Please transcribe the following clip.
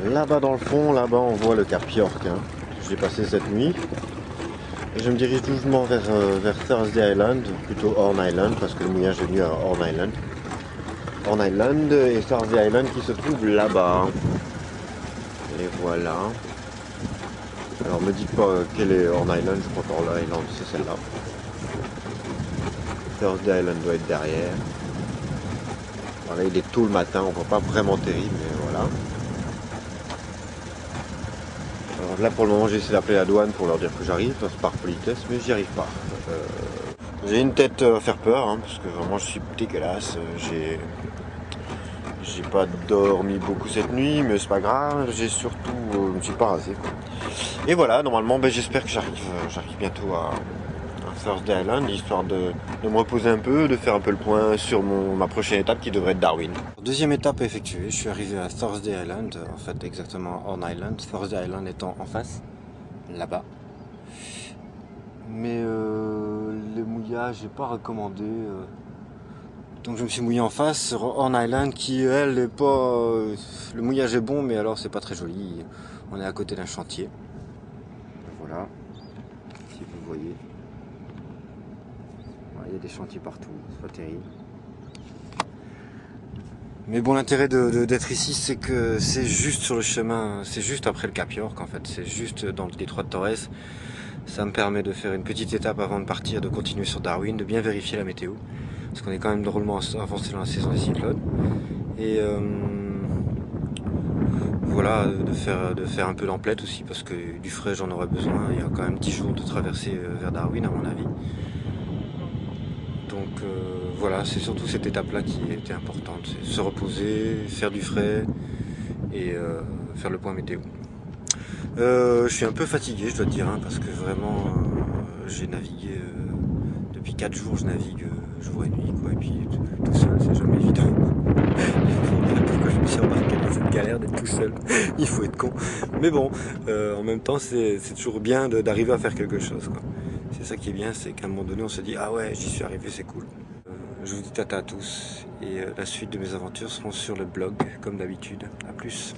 Là-bas dans le fond, là-bas on voit le Cap York. Hein. Je l'ai passé cette nuit. Et je me dirige doucement vers Thursday Island, plutôt Horn Island, parce que le mouillage est venu à Horn Island. Horn Island et Thursday Island qui se trouvent là-bas. Et voilà. Alors me dites pas quel est Horn Island, je crois qu'Horn Island c'est celle-là. Thursday Island doit être derrière. Voilà, il est tôt le matin, on voit pas vraiment terrible, mais voilà. Alors là pour le moment j'ai essayé d'appeler la douane pour leur dire que j'arrive, par politesse, mais j'y arrive pas. J'ai une tête à faire peur, hein, parce que vraiment je suis dégueulasse. J'ai pas dormi beaucoup cette nuit, mais c'est pas grave, j'ai surtout. Je me suis pas rasé. Quoi. Et voilà, normalement j'espère que j'arrive bientôt à Thursday Island, histoire de me reposer un peu, de faire un peu le point sur ma prochaine étape qui devrait être Darwin. Deuxième étape effectuée, je suis arrivé à Thursday Island, en fait exactement Horn Island, Thursday Island étant en face, là-bas. Mais les mouillages, j'ai pas recommandé. Donc je me suis mouillé en face sur Horn Island qui elle est pas. Le mouillage est bon, mais alors c'est pas très joli. On est à côté d'un chantier. Voilà, si vous voyez. Il y a des chantiers partout, c'est pas terrible. Mais bon, l'intérêt d'être ici, c'est que c'est juste sur le chemin, c'est juste après le Cap York en fait, c'est juste dans le détroit de Torres. Ça me permet de faire une petite étape avant de partir, de continuer sur Darwin, de bien vérifier la météo, parce qu'on est quand même drôlement avancé dans la saison des cyclones. Et voilà, de faire un peu d'emplette aussi, parce que du frais j'en aurais besoin. Il y a quand même 10 jours de traversée vers Darwin à mon avis. Donc voilà, c'est surtout cette étape-là qui était importante, c'est se reposer, faire du frais et faire le point météo. Je suis un peu fatigué, je dois te dire, hein, parce que vraiment j'ai navigué depuis 4 jours, je navigue jour et nuit, quoi, et puis tout seul, c'est jamais évident. Pourquoi je me suis embarqué dans cette galère d'être tout seul? Il faut être con. Mais bon, en même temps, c'est toujours bien d'arriver à faire quelque chose, quoi. C'est ça qui est bien, c'est qu'à un moment donné, on se dit « Ah ouais, j'y suis arrivé, c'est cool ». Je vous dis tata à tous, et la suite de mes aventures seront sur le blog, comme d'habitude. A plus.